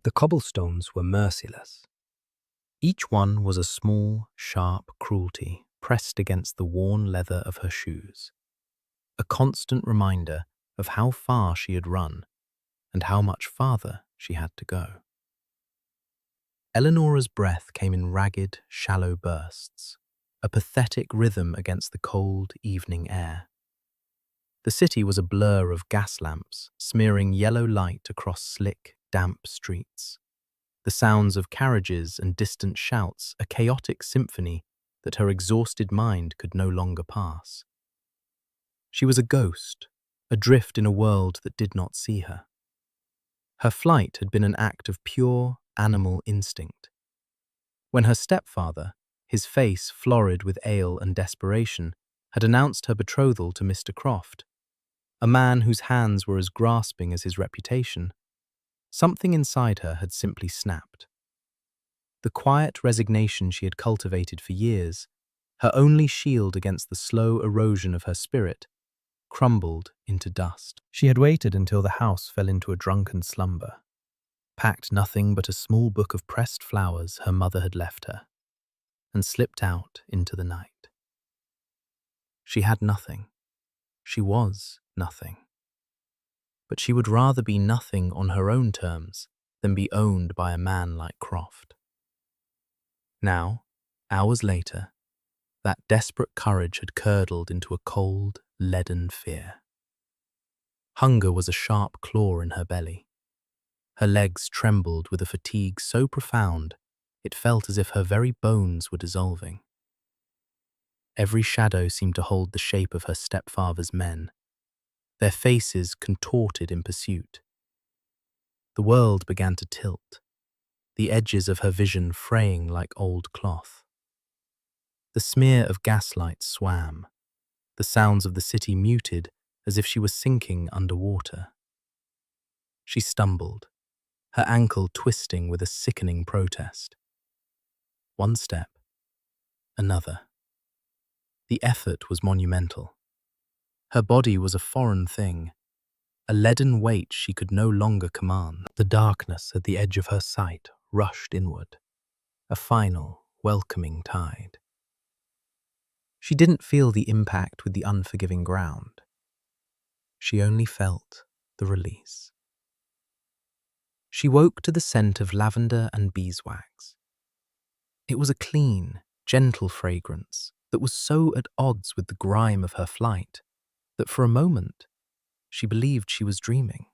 The cobblestones were merciless. Each one was a small, sharp cruelty pressed against the worn leather of her shoes, a constant reminder of how far she had run and how much farther she had to go. Eleanora's breath came in ragged, shallow bursts, a pathetic rhythm against the cold evening air. The city was a blur of gas lamps smearing yellow light across slick, damp streets. The sounds of carriages and distant shouts, a chaotic symphony that her exhausted mind could no longer pass. She was a ghost, adrift in a world that did not see her. Her flight had been an act of pure animal instinct. When her stepfather, his face florid with ale and desperation, had announced her betrothal to Mr. Croft, a man whose hands were as grasping as his reputation, something inside her had simply snapped. The quiet resignation she had cultivated for years, her only shield against the slow erosion of her spirit, crumbled into dust. She had waited until the house fell into a drunken slumber, packed nothing but a small book of pressed flowers her mother had left her, and slipped out into the night. She had nothing. She was nothing. But she would rather be nothing on her own terms than be owned by a man like Croft. Now, hours later, that desperate courage had curdled into a cold, leaden fear. Hunger was a sharp claw in her belly. Her legs trembled with a fatigue so profound it felt as if her very bones were dissolving. Every shadow seemed to hold the shape of her stepfather's men, their faces contorted in pursuit. The world began to tilt, the edges of her vision fraying like old cloth. The smear of gaslight swam, the sounds of the city muted as if she was sinking underwater. She stumbled, her ankle twisting with a sickening protest. One step, another. The effort was monumental. Her body was a foreign thing, a leaden weight she could no longer command. The darkness at the edge of her sight rushed inward, a final, welcoming tide. She didn't feel the impact with the unforgiving ground. She only felt the release. She woke to the scent of lavender and beeswax. It was a clean, gentle fragrance that was so at odds with the grime of her flight that for a moment she believed she was dreaming.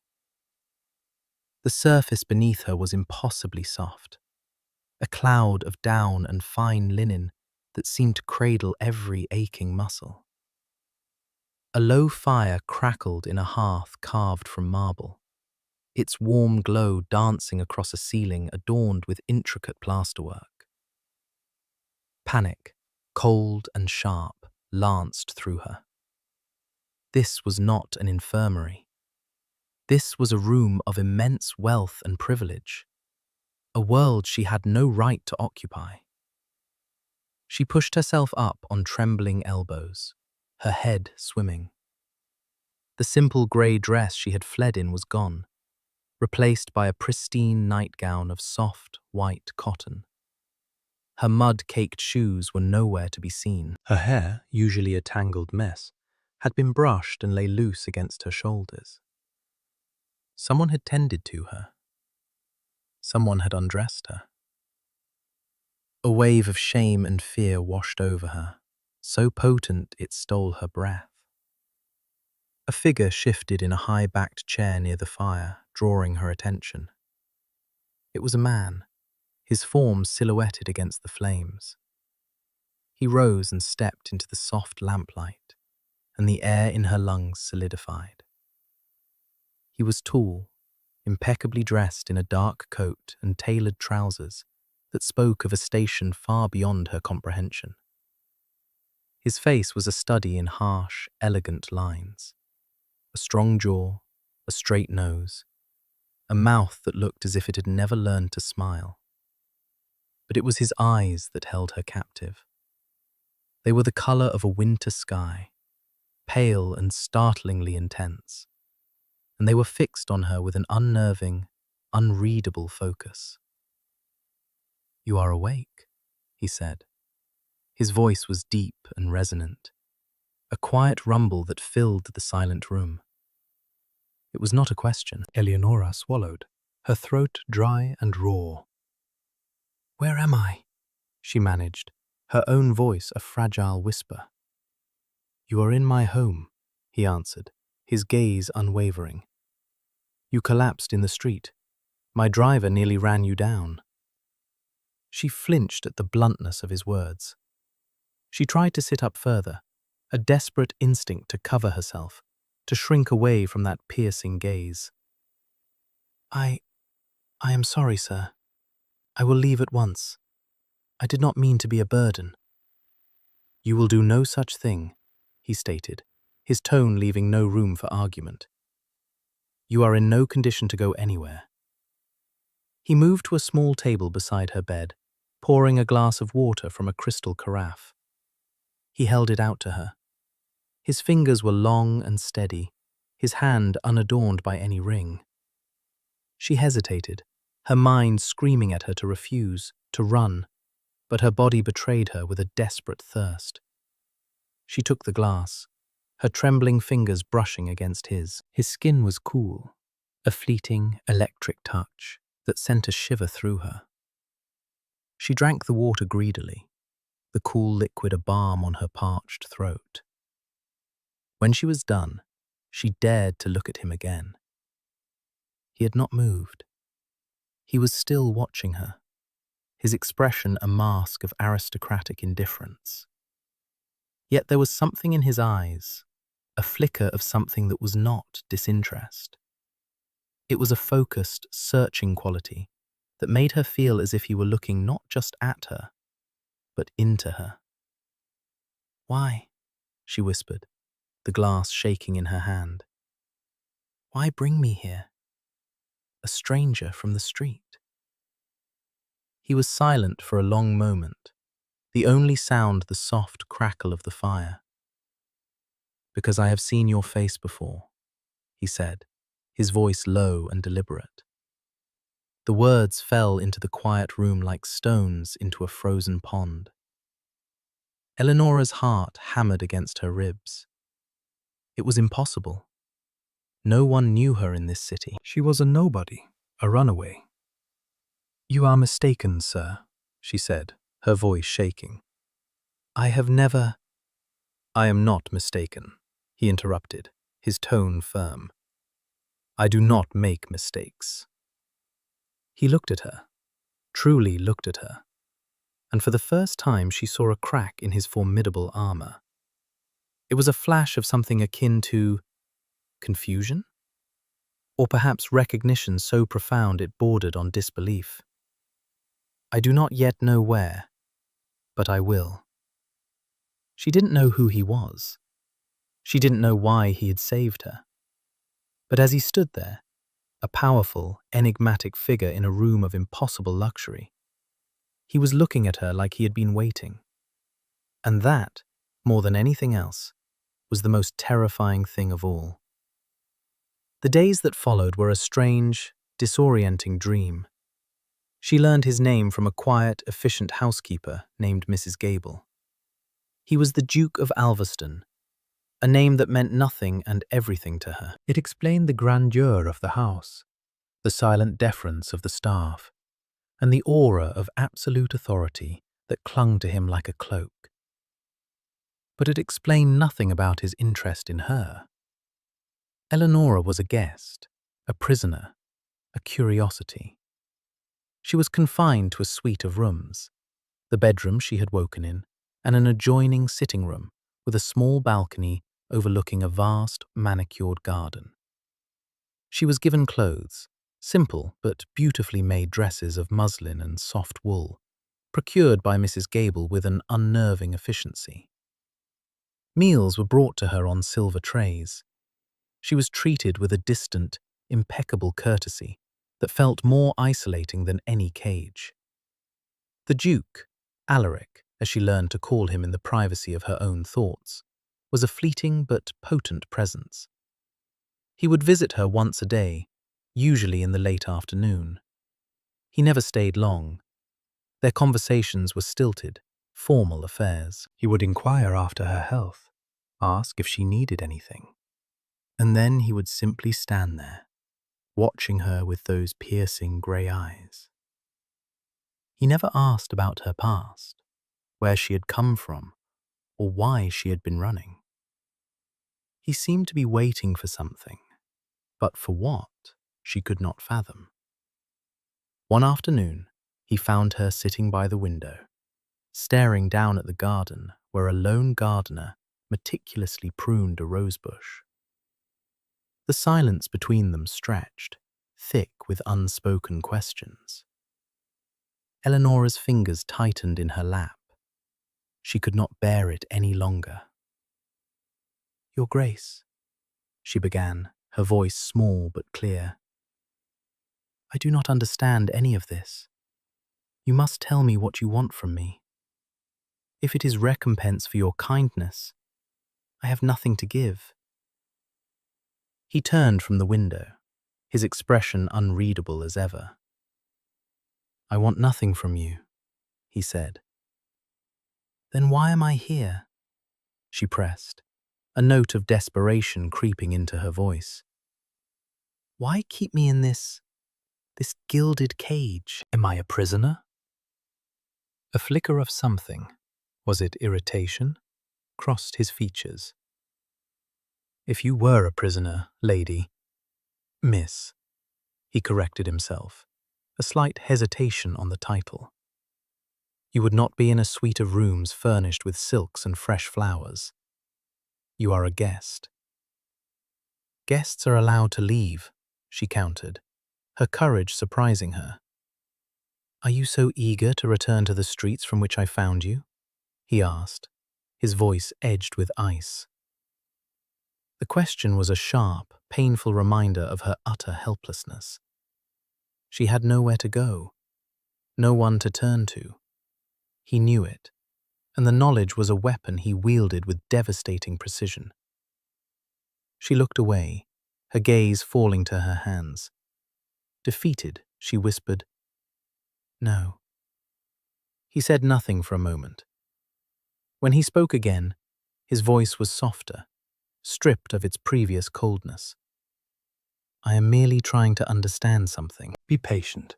The surface beneath her was impossibly soft, a cloud of down and fine linen that seemed to cradle every aching muscle. A low fire crackled in a hearth carved from marble, its warm glow dancing across a ceiling adorned with intricate plasterwork. Panic, cold and sharp, lanced through her. This was not an infirmary. This was a room of immense wealth and privilege, a world she had no right to occupy. She pushed herself up on trembling elbows, her head swimming. The simple grey dress she had fled in was gone, replaced by a pristine nightgown of soft, white cotton. Her mud-caked shoes were nowhere to be seen. Her hair, usually a tangled mess, had been brushed and lay loose against her shoulders. Someone had tended to her. Someone had undressed her. A wave of shame and fear washed over her, so potent it stole her breath. A figure shifted in a high-backed chair near the fire, drawing her attention. It was a man, his form silhouetted against the flames. He rose and stepped into the soft lamplight, and the air in her lungs solidified. He was tall, impeccably dressed in a dark coat and tailored trousers that spoke of a station far beyond her comprehension. His face was a study in harsh, elegant lines. A strong jaw, a straight nose, a mouth that looked as if it had never learned to smile. But it was his eyes that held her captive. They were the color of a winter sky, pale and startlingly intense, and they were fixed on her with an unnerving, unreadable focus. "You are awake," he said. His voice was deep and resonant, a quiet rumble that filled the silent room. It was not a question. Eleonora swallowed, her throat dry and raw. "Where am I?" she managed, her own voice a fragile whisper. "You are in my home," he answered, his gaze unwavering. "You collapsed in the street. My driver nearly ran you down." She flinched at the bluntness of his words. She tried to sit up further, a desperate instinct to cover herself, to shrink away from that piercing gaze. I am sorry, sir. I will leave at once. I did not mean to be a burden." "You will do no such thing," he stated, his tone leaving no room for argument. "You are in no condition to go anywhere." He moved to a small table beside her bed, pouring a glass of water from a crystal carafe. He held it out to her. His fingers were long and steady, his hand unadorned by any ring. She hesitated, her mind screaming at her to refuse, to run, but her body betrayed her with a desperate thirst. She took the glass, her trembling fingers brushing against his. His skin was cool, a fleeting, electric touch that sent a shiver through her. She drank the water greedily, the cool liquid a balm on her parched throat. When she was done, she dared to look at him again. He had not moved. He was still watching her, his expression a mask of aristocratic indifference. Yet there was something in his eyes, a flicker of something that was not disinterest. It was a focused, searching quality that made her feel as if he were looking not just at her, but into her. "Why?" she whispered, the glass shaking in her hand. "Why bring me here? A stranger from the street?" He was silent for a long moment, the only sound the soft crackle of the fire. "Because I have seen your face before," he said, his voice low and deliberate. The words fell into the quiet room like stones into a frozen pond. Eleonora's heart hammered against her ribs. It was impossible. No one knew her in this city. She was a nobody, a runaway. "You are mistaken, sir," she said, her voice shaking. "I have never—" "I am not mistaken," he interrupted, his tone firm. "I do not make mistakes." He looked at her, truly looked at her, and for the first time she saw a crack in his formidable armor. It was a flash of something akin to confusion? Or perhaps recognition so profound it bordered on disbelief. "I do not yet know where, but I will." She didn't know who he was. She didn't know why he had saved her. But as he stood there, a powerful, enigmatic figure in a room of impossible luxury, he was looking at her like he had been waiting. And that, more than anything else, was the most terrifying thing of all. The days that followed were a strange, disorienting dream. She learned his name from a quiet, efficient housekeeper named Mrs. Gable. He was the Duke of Alveston, a name that meant nothing and everything to her. It explained the grandeur of the house, the silent deference of the staff, and the aura of absolute authority that clung to him like a cloak. But it explained nothing about his interest in her. Eleonora was a guest, a prisoner, a curiosity. She was confined to a suite of rooms, the bedroom she had woken in, and an adjoining sitting room with a small balcony overlooking a vast, manicured garden. She was given clothes, simple but beautifully made dresses of muslin and soft wool, procured by Mrs. Gable with an unnerving efficiency. Meals were brought to her on silver trays. She was treated with a distant, impeccable courtesy that felt more isolating than any cage. The Duke, Alaric, as she learned to call him in the privacy of her own thoughts, was a fleeting but potent presence. He would visit her once a day, usually in the late afternoon. He never stayed long. Their conversations were stilted, formal affairs. He would inquire after her health, ask if she needed anything, and then he would simply stand there, watching her with those piercing grey eyes. He never asked about her past, where she had come from, or why she had been running. He seemed to be waiting for something, but for what, she could not fathom. One afternoon, he found her sitting by the window, staring down at the garden where a lone gardener meticulously pruned a rosebush. The silence between them stretched, thick with unspoken questions. Eleonora's fingers tightened in her lap. She could not bear it any longer. "Your Grace," she began, her voice small but clear. "I do not understand any of this. You must tell me what you want from me. If it is recompense for your kindness, I have nothing to give." He turned from the window, his expression unreadable as ever. "I want nothing from you," he said. "Then why am I here?" she pressed, a note of desperation creeping into her voice. "Why keep me in this gilded cage? Am I a prisoner?" A flicker of something, was it irritation, crossed his features. "If you were a prisoner, lady, miss," he corrected himself, a slight hesitation on the title. "You would not be in a suite of rooms furnished with silks and fresh flowers. You are a guest." "Guests are allowed to leave," she countered, her courage surprising her. "Are you so eager to return to the streets from which I found you?" he asked, his voice edged with ice. The question was a sharp, painful reminder of her utter helplessness. She had nowhere to go, no one to turn to. He knew it, and the knowledge was a weapon he wielded with devastating precision. She looked away, her gaze falling to her hands. Defeated, she whispered, "No." He said nothing for a moment. When he spoke again, his voice was softer, stripped of its previous coldness. "I am merely trying to understand something. Be patient."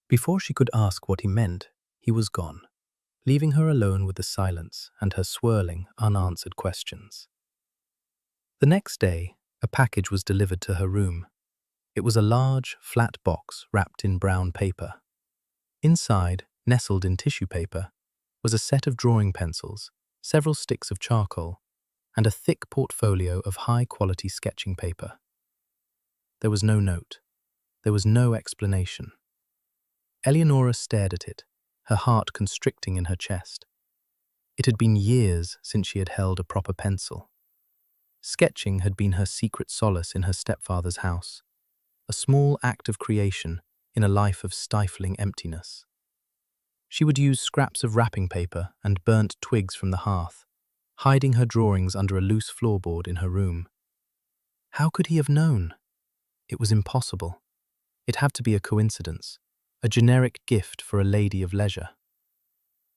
Before she could ask what he meant, he was gone, leaving her alone with the silence and her swirling, unanswered questions. The next day, a package was delivered to her room. It was a large, flat box wrapped in brown paper. Inside, nestled in tissue paper, was a set of drawing pencils, several sticks of charcoal, and a thick portfolio of high-quality sketching paper. There was no note. There was no explanation. Eleonora stared at it, her heart constricting in her chest. It had been years since she had held a proper pencil. Sketching had been her secret solace in her stepfather's house, a small act of creation in a life of stifling emptiness. She would use scraps of wrapping paper and burnt twigs from the hearth, hiding her drawings under a loose floorboard in her room. How could he have known? It was impossible. It had to be a coincidence, a generic gift for a lady of leisure.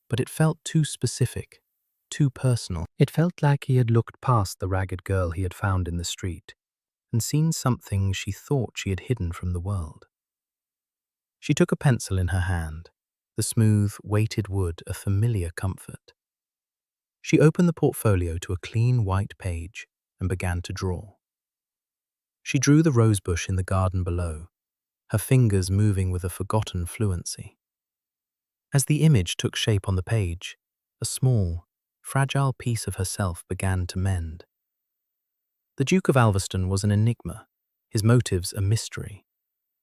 But it felt too specific, too personal. It felt like he had looked past the ragged girl he had found in the street and seen something she thought she had hidden from the world. She took a pencil in her hand, the smooth, weighted wood a familiar comfort. She opened the portfolio to a clean white page and began to draw. She drew the rosebush in the garden below, her fingers moving with a forgotten fluency. As the image took shape on the page, a small, fragile piece of herself began to mend. The Duke of Alveston was an enigma, his motives a mystery.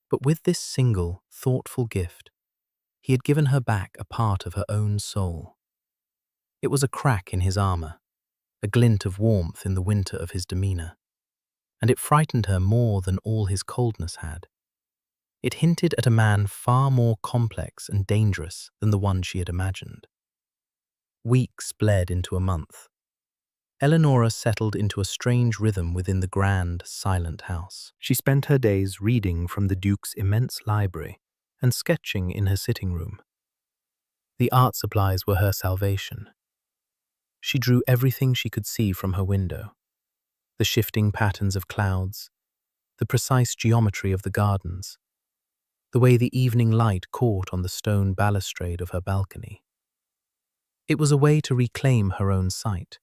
But with this single, thoughtful gift, he had given her back a part of her own soul. It was a crack in his armor, a glint of warmth in the winter of his demeanor, and it frightened her more than all his coldness had. It hinted at a man far more complex and dangerous than the one she had imagined. Weeks bled into a month. Eleonora settled into a strange rhythm within the grand, silent house. She spent her days reading from the Duke's immense library and sketching in her sitting room. The art supplies were her salvation. She drew everything she could see from her window: the shifting patterns of clouds, the precise geometry of the gardens, the way the evening light caught on the stone balustrade of her balcony. It was a way to reclaim her own sight,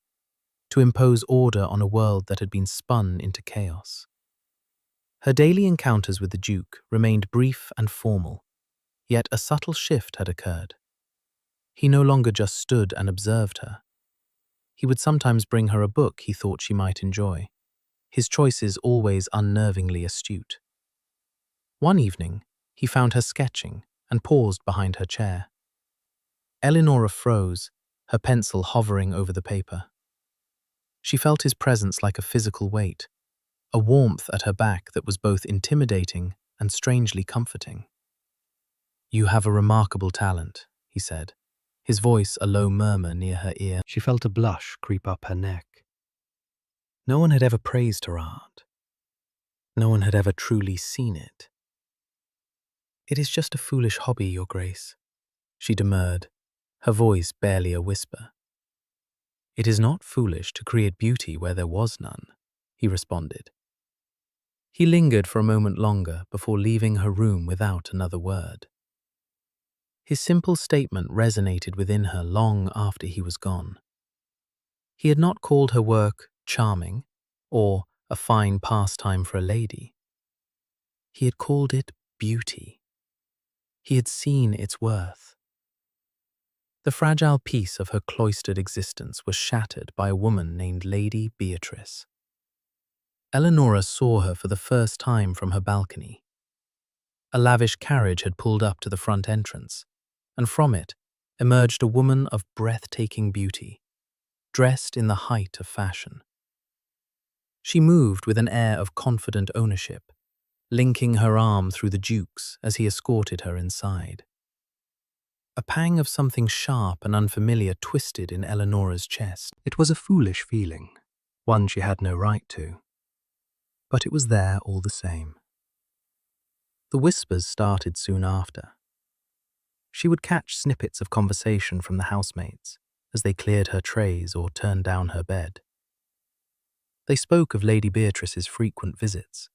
to impose order on a world that had been spun into chaos. Her daily encounters with the Duke remained brief and formal, yet a subtle shift had occurred. He no longer just stood and observed her. He would sometimes bring her a book he thought she might enjoy, his choices always unnervingly astute. One evening, he found her sketching and paused behind her chair. Eleonora froze, her pencil hovering over the paper. She felt his presence like a physical weight, a warmth at her back that was both intimidating and strangely comforting. "You have a remarkable talent," he said, his voice a low murmur near her ear. She felt a blush creep up her neck. No one had ever praised her art. No one had ever truly seen it. "It is just a foolish hobby, Your Grace," she demurred, her voice barely a whisper. "It is not foolish to create beauty where there was none," he responded. He lingered for a moment longer before leaving her room without another word. His simple statement resonated within her long after he was gone. He had not called her work charming or a fine pastime for a lady. He had called it beauty. He had seen its worth. The fragile peace of her cloistered existence was shattered by a woman named Lady Beatrice. Eleonora saw her for the first time from her balcony. A lavish carriage had pulled up to the front entrance, and from it emerged a woman of breathtaking beauty, dressed in the height of fashion. She moved with an air of confident ownership, linking her arm through the Duke's as he escorted her inside. A pang of something sharp and unfamiliar twisted in Eleonora's chest. It was a foolish feeling, one she had no right to, but it was there all the same. The whispers started soon after. She would catch snippets of conversation from the housemaids as they cleared her trays or turned down her bed. They spoke of Lady Beatrice's frequent visits,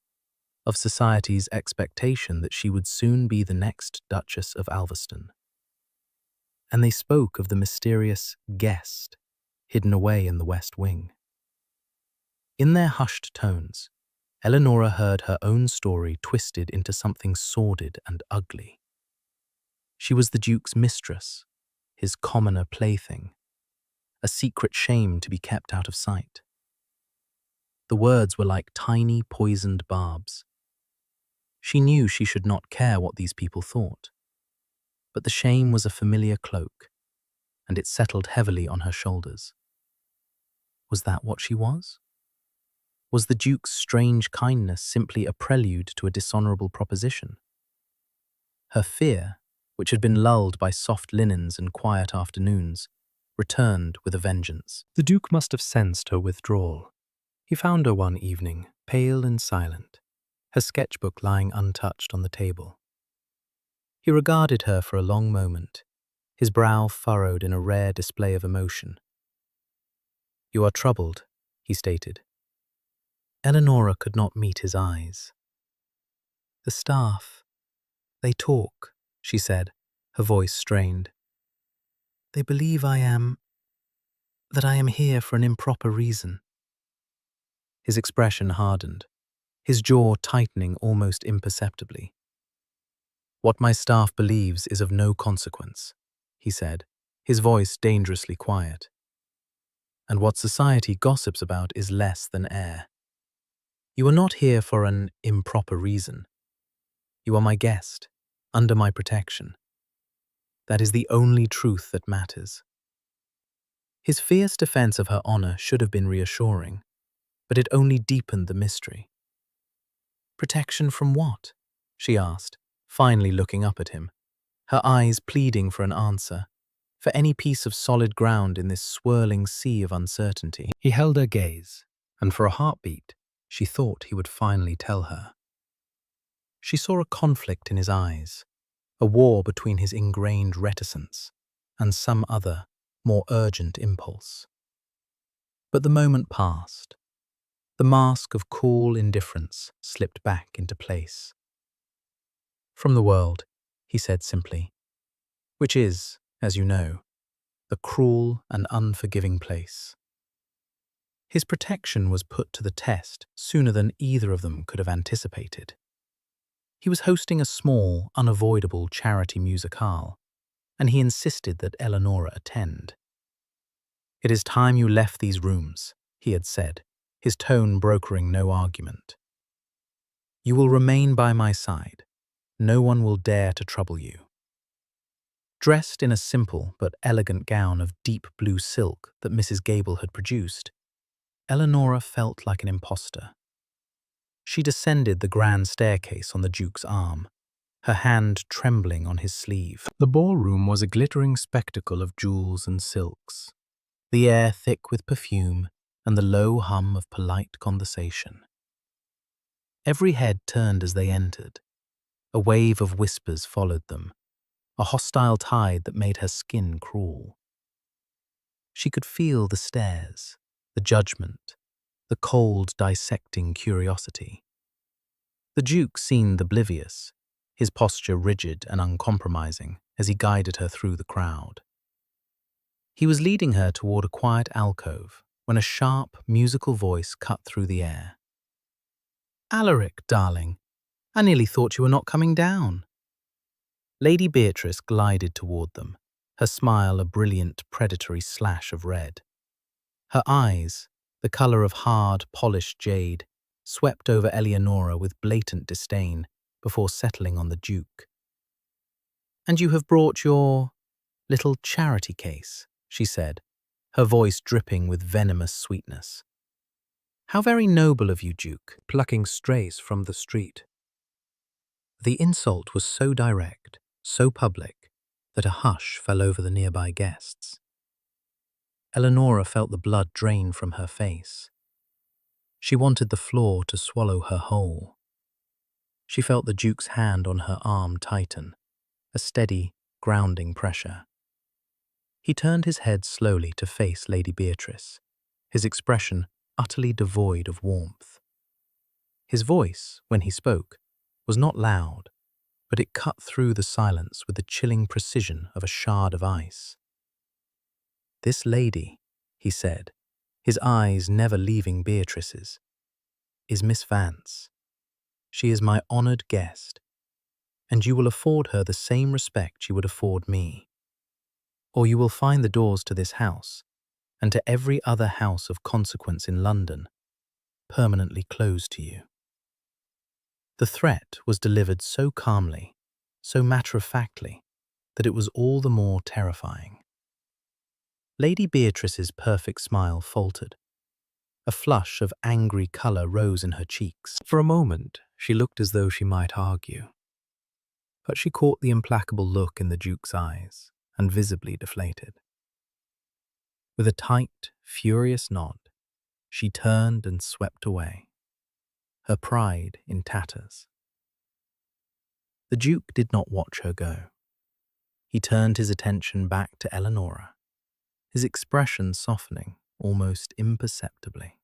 of society's expectation that she would soon be the next Duchess of Alveston. And they spoke of the mysterious guest hidden away in the West Wing. In their hushed tones, Eleonora heard her own story twisted into something sordid and ugly. She was the Duke's mistress, his commoner plaything, a secret shame to be kept out of sight. The words were like tiny poisoned barbs. She knew she should not care what these people thought, but the shame was a familiar cloak, and it settled heavily on her shoulders. Was that what she was? Was the Duke's strange kindness simply a prelude to a dishonorable proposition? Her fear, which had been lulled by soft linens and quiet afternoons, returned with a vengeance. The Duke must have sensed her withdrawal. He found her one evening, pale and silent, her sketchbook lying untouched on the table. He regarded her for a long moment, his brow furrowed in a rare display of emotion. "You are troubled," he stated. Eleonora could not meet his eyes. "The staff, they talk," she said, her voice strained. "They believe that I am here for an improper reason." His expression hardened, his jaw tightening almost imperceptibly. "What my staff believes is of no consequence," he said, his voice dangerously quiet. "And what society gossips about is less than air. You are not here for an improper reason. You are my guest, under my protection. That is the only truth that matters." His fierce defense of her honor should have been reassuring, but it only deepened the mystery. "Protection from what?" she asked, finally looking up at him, her eyes pleading for an answer, for any piece of solid ground in this swirling sea of uncertainty. He held her gaze, and for a heartbeat, she thought he would finally tell her. She saw a conflict in his eyes, a war between his ingrained reticence and some other, more urgent impulse. But the moment passed. The mask of cool indifference slipped back into place. "From the world," he said simply, "which is, as you know, a cruel and unforgiving place." His protection was put to the test sooner than either of them could have anticipated. He was hosting a small, unavoidable charity musicale, and he insisted that Eleonora attend. "It is time you left these rooms," he had said, his tone brokering no argument. "You will remain by my side. No one will dare to trouble you." Dressed in a simple but elegant gown of deep blue silk that Mrs. Gable had produced, Eleonora felt like an imposter. She descended the grand staircase on the Duke's arm, her hand trembling on his sleeve. The ballroom was a glittering spectacle of jewels and silks, the air thick with perfume and the low hum of polite conversation. Every head turned as they entered. A wave of whispers followed them, a hostile tide that made her skin crawl. She could feel the stares, the judgment, the cold, dissecting curiosity. The Duke seemed oblivious, his posture rigid and uncompromising as he guided her through the crowd. He was leading her toward a quiet alcove when a sharp, musical voice cut through the air. "Alaric, darling, I nearly thought you were not coming down." Lady Beatrice glided toward them, her smile a brilliant, predatory slash of red. Her eyes, the color of hard, polished jade, swept over Eleonora with blatant disdain before settling on the Duke. "And you have brought your little charity case," she said, her voice dripping with venomous sweetness. "How very noble of you, Duke, plucking strays from the street." The insult was so direct, so public, that a hush fell over the nearby guests. Eleonora felt the blood drain from her face. She wanted the floor to swallow her whole. She felt the Duke's hand on her arm tighten, a steady, grounding pressure. He turned his head slowly to face Lady Beatrice, his expression utterly devoid of warmth. His voice, when he spoke, was not loud, but it cut through the silence with the chilling precision of a shard of ice. "This lady," he said, his eyes never leaving Beatrice's, "is Miss Vance. She is my honored guest, and you will afford her the same respect you would afford me. Or you will find the doors to this house, and to every other house of consequence in London, permanently closed to you." The threat was delivered so calmly, so matter-of-factly, that it was all the more terrifying. Lady Beatrice's perfect smile faltered. A flush of angry color rose in her cheeks. For a moment, she looked as though she might argue. But she caught the implacable look in the Duke's eyes, and visibly deflated. With a tight, furious nod, she turned and swept away, her pride in tatters. The Duke did not watch her go. He turned his attention back to Eleonora, his expression softening almost imperceptibly.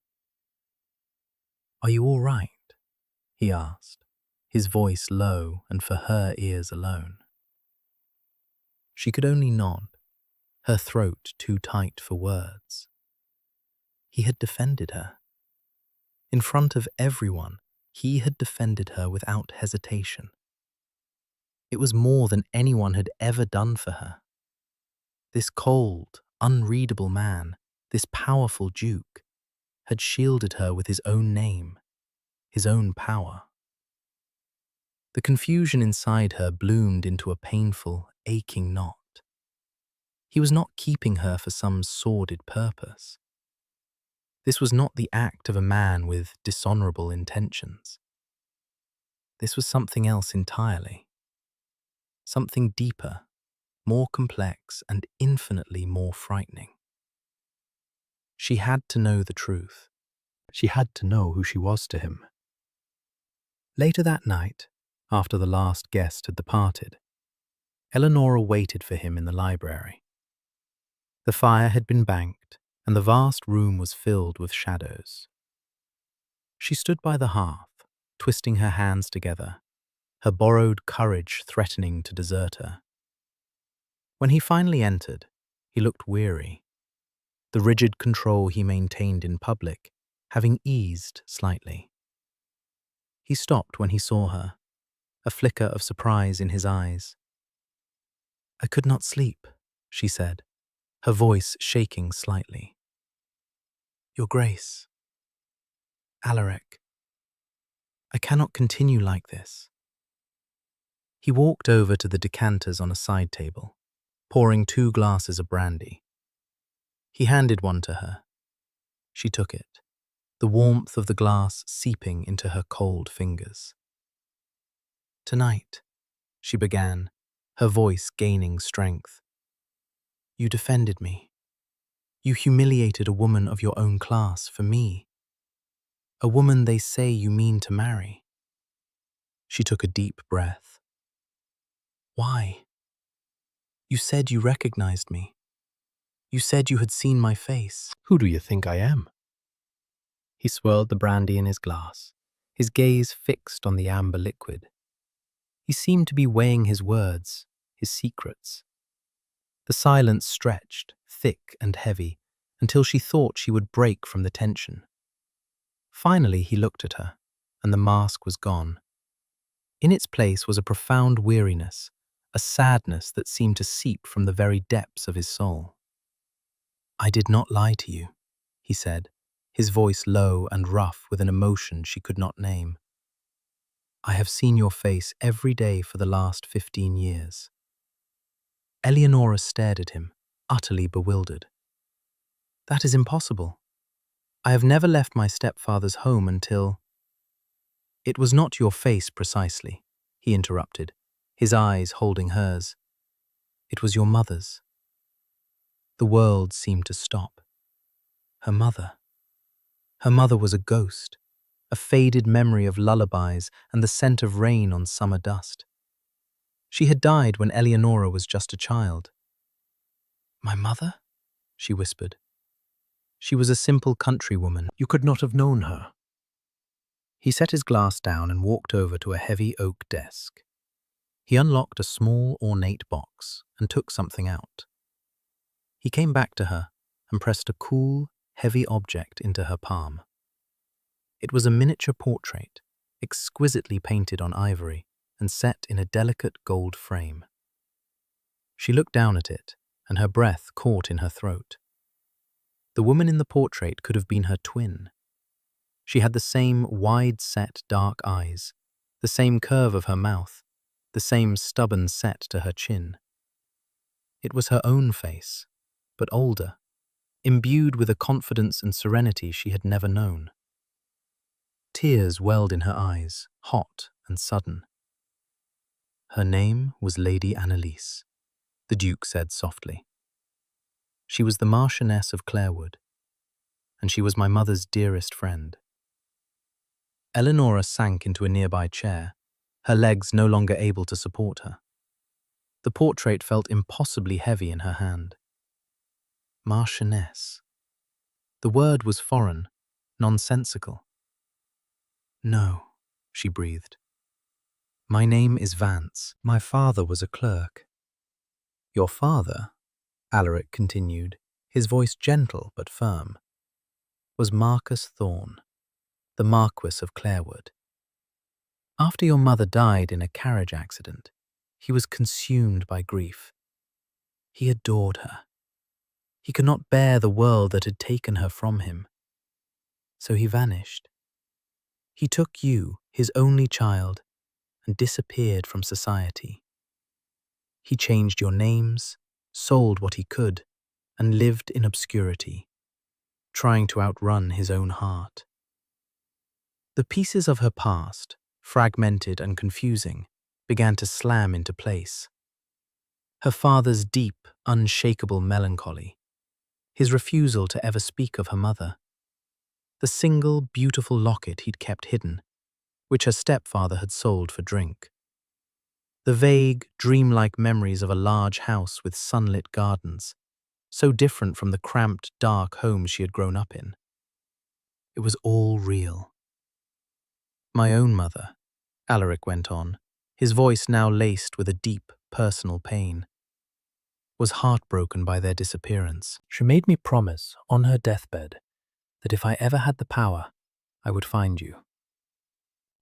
"Are you all right?" he asked, his voice low and for her ears alone. She could only nod, her throat too tight for words. He had defended her. In front of everyone, he had defended her without hesitation. It was more than anyone had ever done for her. This cold, unreadable man, this powerful Duke, had shielded her with his own name, his own power. The confusion inside her bloomed into a painful, aching knot. He was not keeping her for some sordid purpose. This was not the act of a man with dishonorable intentions. This was something else entirely. Something deeper, more complex, and infinitely more frightening. She had to know the truth. She had to know who she was to him. Later that night, after the last guest had departed, Eleonora waited for him in the library. The fire had been banked, and the vast room was filled with shadows. She stood by the hearth, twisting her hands together, her borrowed courage threatening to desert her. When he finally entered, he looked weary, the rigid control he maintained in public having eased slightly. He stopped when he saw her, a flicker of surprise in his eyes. "I could not sleep," she said, her voice shaking slightly. "Your Grace, Alaric, I cannot continue like this." He walked over to the decanters on a side table, pouring 2 glasses of brandy. He handed one to her. She took it, the warmth of the glass seeping into her cold fingers. "Tonight," she began, her voice gaining strength, "you defended me. You humiliated a woman of your own class for me. A woman they say you mean to marry." She took a deep breath. "Why? You said you recognized me. You said you had seen my face." "Who do you think I am?" He swirled the brandy in his glass, his gaze fixed on the amber liquid. He seemed to be weighing his words, his secrets. The silence stretched, thick and heavy, until she thought she would break from the tension. Finally he looked at her, and the mask was gone. In its place was a profound weariness, a sadness that seemed to seep from the very depths of his soul. "I did not lie to you," he said, his voice low and rough with an emotion she could not name. "I have seen your face every day for the last 15 years. Eleonora stared at him, utterly bewildered. "That is impossible. I have never left my stepfather's home until—" "It was not your face precisely," he interrupted, his eyes holding hers. "It was your mother's." The world seemed to stop. Her mother. Her mother was a ghost, a faded memory of lullabies and the scent of rain on summer dust. She had died when Eleonora was just a child. "My mother?" she whispered. "She was a simple countrywoman. You could not have known her." He set his glass down and walked over to a heavy oak desk. He unlocked a small, ornate box and took something out. He came back to her and pressed a cool, heavy object into her palm. It was a miniature portrait, exquisitely painted on ivory and set in a delicate gold frame. She looked down at it, and her breath caught in her throat. The woman in the portrait could have been her twin. She had the same wide-set dark eyes, the same curve of her mouth, the same stubborn set to her chin. It was her own face, but older, imbued with a confidence and serenity she had never known. Tears welled in her eyes, hot and sudden. "Her name was Lady Annalise," the Duke said softly. "She was the Marchioness of Clarewood, and she was my mother's dearest friend." Eleonora sank into a nearby chair, her legs no longer able to support her. The portrait felt impossibly heavy in her hand. Marchioness. The word was foreign, nonsensical. "No," she breathed. "My name is Vance. My father was a clerk." "Your father," Alaric continued, his voice gentle but firm, "was Marcus Thorne, the Marquis of Clarewood. After your mother died in a carriage accident, he was consumed by grief. He adored her. He could not bear the world that had taken her from him. So he vanished. He took you, his only child, and disappeared from society. He changed your names, sold what he could, and lived in obscurity, trying to outrun his own heart." The pieces of her past, fragmented and confusing, began to slam into place. Her father's deep, unshakable melancholy, his refusal to ever speak of her mother, the single beautiful locket he'd kept hidden, which her stepfather had sold for drink, the vague, dreamlike memories of a large house with sunlit gardens, so different from the cramped, dark home she had grown up in. It was all real. My own mother, Alaric went on, his voice now laced with a deep, personal pain, was heartbroken by their disappearance. She made me promise on her deathbed that if I ever had the power, I would find you.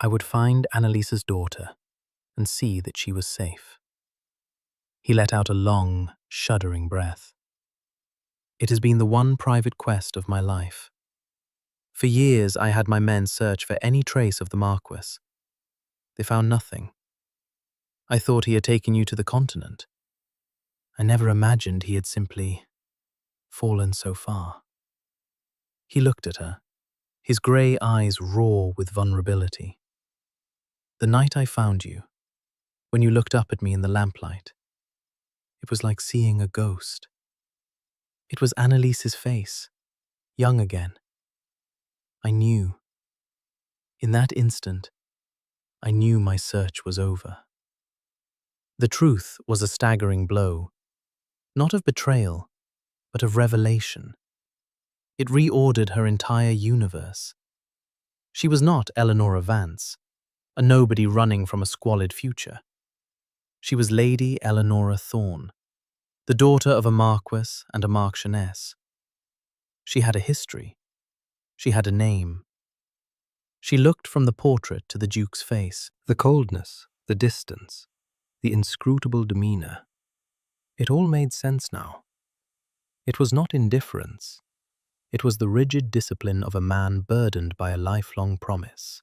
I would find Annalisa's daughter and see that she was safe. He let out a long, shuddering breath. It has been the one private quest of my life. For years I had my men search for any trace of the Marquis. They found nothing. I thought he had taken you to the continent. I never imagined he had simply fallen so far. He looked at her, his grey eyes raw with vulnerability. The night I found you, when you looked up at me in the lamplight, it was like seeing a ghost. It was Annalise's face, young again. I knew. In that instant, I knew my search was over. The truth was a staggering blow, not of betrayal, but of revelation. It reordered her entire universe. She was not Eleanora Vance, a nobody running from a squalid future. She was Lady Eleanora Thorne, the daughter of a marquis and a marchioness. She had a history. She had a name. She looked from the portrait to the Duke's face, the coldness, the distance, the inscrutable demeanor. It all made sense now. It was not indifference. It was the rigid discipline of a man burdened by a lifelong promise.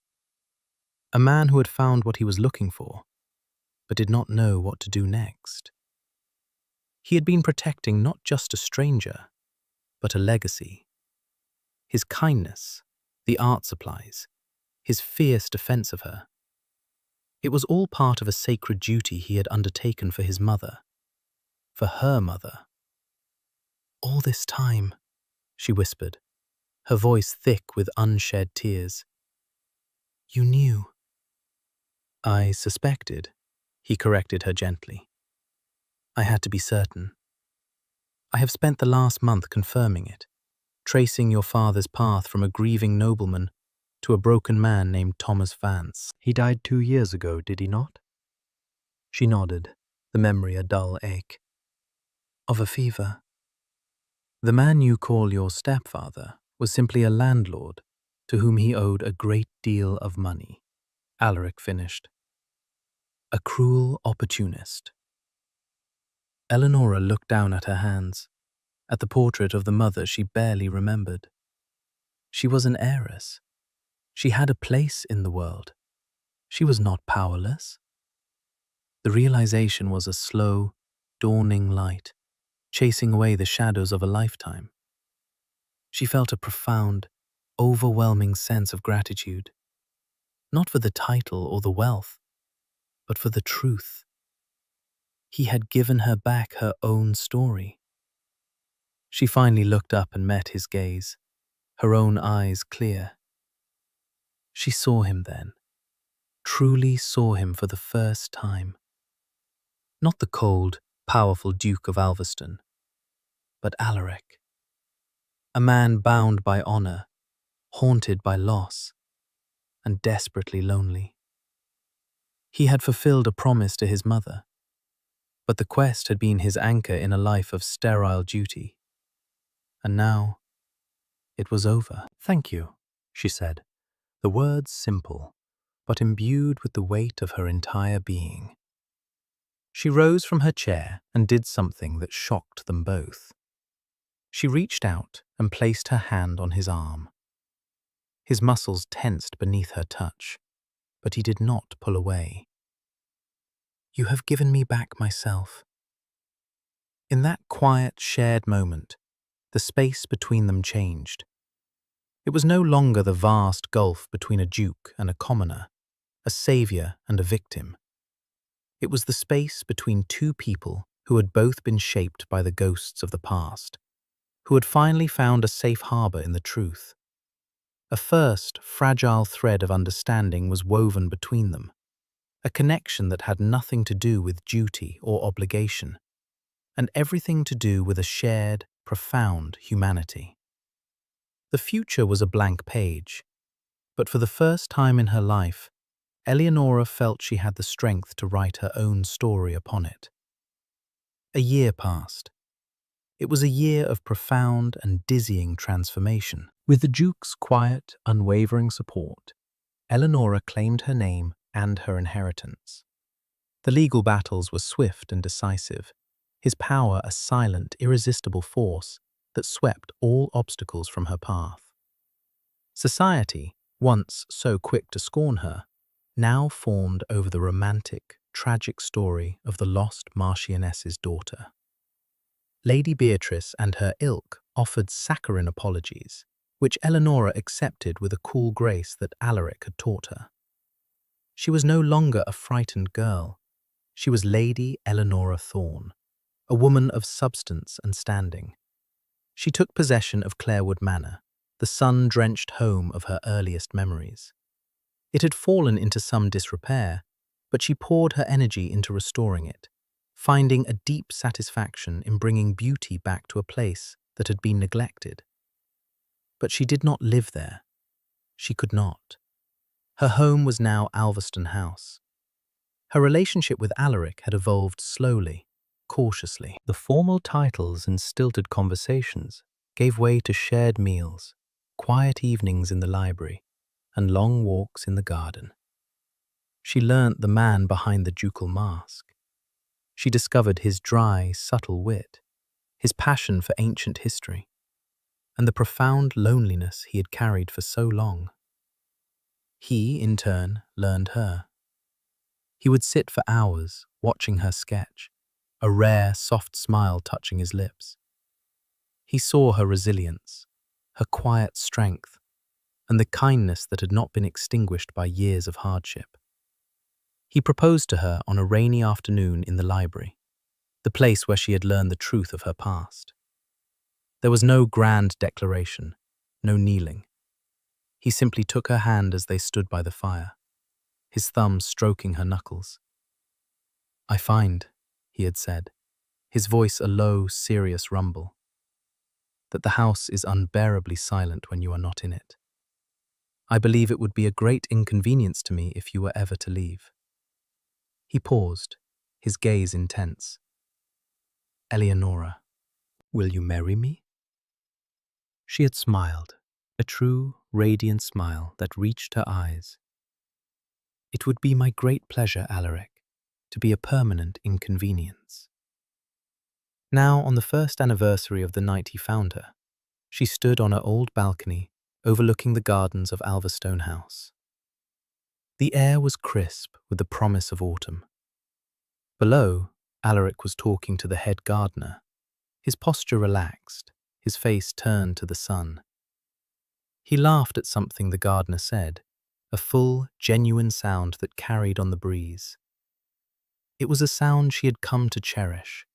A man who had found what he was looking for, but did not know what to do next. He had been protecting not just a stranger, but a legacy. His kindness, the art supplies, his fierce defense of her. It was all part of a sacred duty he had undertaken for his mother, for her mother. All this time, she whispered, her voice thick with unshed tears. You knew. I suspected, he corrected her gently. I had to be certain. I have spent the last month confirming it, tracing your father's path from a grieving nobleman to a broken man named Thomas Vance. He died 2 years ago, did he not? She nodded, the memory a dull ache. Of a fever. The man you call your stepfather was simply a landlord to whom he owed a great deal of money, Alaric finished. A cruel opportunist. Eleanora looked down at her hands, at the portrait of the mother she barely remembered. She was an heiress. She had a place in the world. She was not powerless. The realization was a slow, dawning light, chasing away the shadows of a lifetime. She felt a profound, overwhelming sense of gratitude, not for the title or the wealth, but for the truth. He had given her back her own story. She finally looked up and met his gaze, her own eyes clear. She saw him then, truly saw him for the first time. Not the cold, powerful Duke of Alveston, but Alaric. A man bound by honor, haunted by loss, and desperately lonely. He had fulfilled a promise to his mother, but the quest had been his anchor in a life of sterile duty. And now, it was over. Thank you, she said, the words simple, but imbued with the weight of her entire being. She rose from her chair and did something that shocked them both. She reached out and placed her hand on his arm. His muscles tensed beneath her touch, but he did not pull away. You have given me back myself. In that quiet, shared moment, the space between them changed. It was no longer the vast gulf between a duke and a commoner, a savior and a victim. It was the space between two people who had both been shaped by the ghosts of the past, who had finally found a safe harbor in the truth. A first, fragile thread of understanding was woven between them, a connection that had nothing to do with duty or obligation, and everything to do with a shared, profound humanity. The future was a blank page, but for the first time in her life, Eleonora felt she had the strength to write her own story upon it. A year passed. It was a year of profound and dizzying transformation. With the Duke's quiet, unwavering support, Eleonora claimed her name and her inheritance. The legal battles were swift and decisive, his power a silent, irresistible force that swept all obstacles from her path. Society, once so quick to scorn her, now formed over the romantic, tragic story of the lost Marchioness's daughter. Lady Beatrice and her ilk offered saccharine apologies, which Eleonora accepted with a cool grace that Alaric had taught her. She was no longer a frightened girl. She was Lady Eleonora Thorne, a woman of substance and standing. She took possession of Clarewood Manor, the sun-drenched home of her earliest memories. It had fallen into some disrepair, but she poured her energy into restoring it, finding a deep satisfaction in bringing beauty back to a place that had been neglected. But she did not live there. She could not. Her home was now Alveston House. Her relationship with Alaric had evolved slowly, cautiously. The formal titles and stilted conversations gave way to shared meals, quiet evenings in the library, and long walks in the garden. She learnt the man behind the ducal mask. She discovered his dry, subtle wit, his passion for ancient history, and the profound loneliness he had carried for so long. He, in turn, learned her. He would sit for hours, watching her sketch, a rare, soft smile touching his lips. He saw her resilience, her quiet strength, and the kindness that had not been extinguished by years of hardship. He proposed to her on a rainy afternoon in the library, the place where she had learned the truth of her past. There was no grand declaration, no kneeling. He simply took her hand as they stood by the fire, his thumb stroking her knuckles. "I find," he had said, his voice a low, serious rumble, "that the house is unbearably silent when you are not in it. I believe it would be a great inconvenience to me if you were ever to leave." He paused, his gaze intense. "Eleonora, will you marry me?" She had smiled, a true, radiant smile that reached her eyes. "It would be my great pleasure, Alaric, to be a permanent inconvenience." Now, on the first anniversary of the night he found her, she stood on her old balcony overlooking the gardens of Alverstone House. The air was crisp with the promise of autumn. Below, Alaric was talking to the head gardener, his posture relaxed, his face turned to the sun. He laughed at something the gardener said, a full, genuine sound that carried on the breeze. It was a sound she had come to cherish,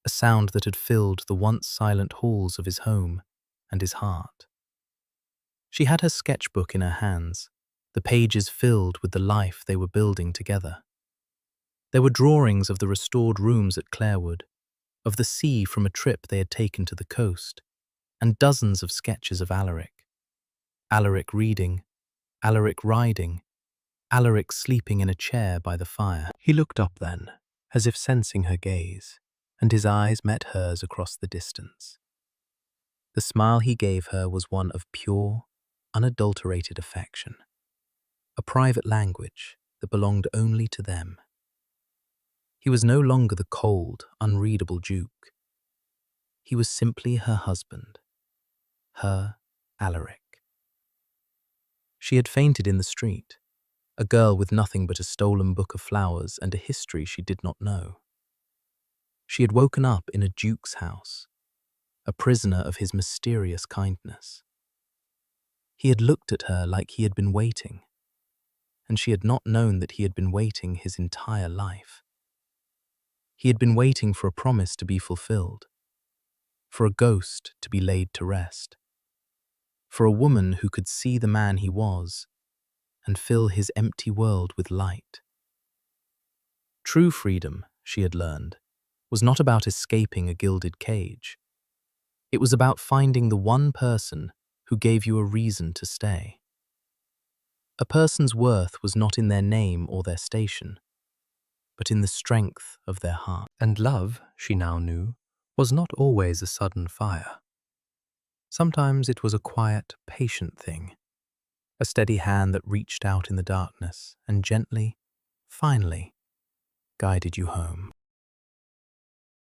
a sound that had filled the once silent halls of his home and his heart. She had her sketchbook in her hands, the pages filled with the life they were building together. There were drawings of the restored rooms at Clarewood, of the sea from a trip they had taken to the coast, and dozens of sketches of Alaric. Alaric reading, Alaric riding, Alaric sleeping in a chair by the fire. He looked up then, as if sensing her gaze, and his eyes met hers across the distance. The smile he gave her was one of pure, unadulterated affection, a private language that belonged only to them. He was no longer the cold, unreadable Duke. He was simply her husband, her Alaric. She had fainted in the street, a girl with nothing but a stolen book of flowers and a history she did not know. She had woken up in a duke's house, a prisoner of his mysterious kindness. He had looked at her like he had been waiting, and she had not known that he had been waiting his entire life. He had been waiting for a promise to be fulfilled, for a ghost to be laid to rest, for a woman who could see the man he was and fill his empty world with light. True freedom, she had learned, was not about escaping a gilded cage. It was about finding the one person who gave you a reason to stay. A person's worth was not in their name or their station, but in the strength of their heart. And love, she now knew, was not always a sudden fire. Sometimes it was a quiet, patient thing, a steady hand that reached out in the darkness and gently, finally, guided you home.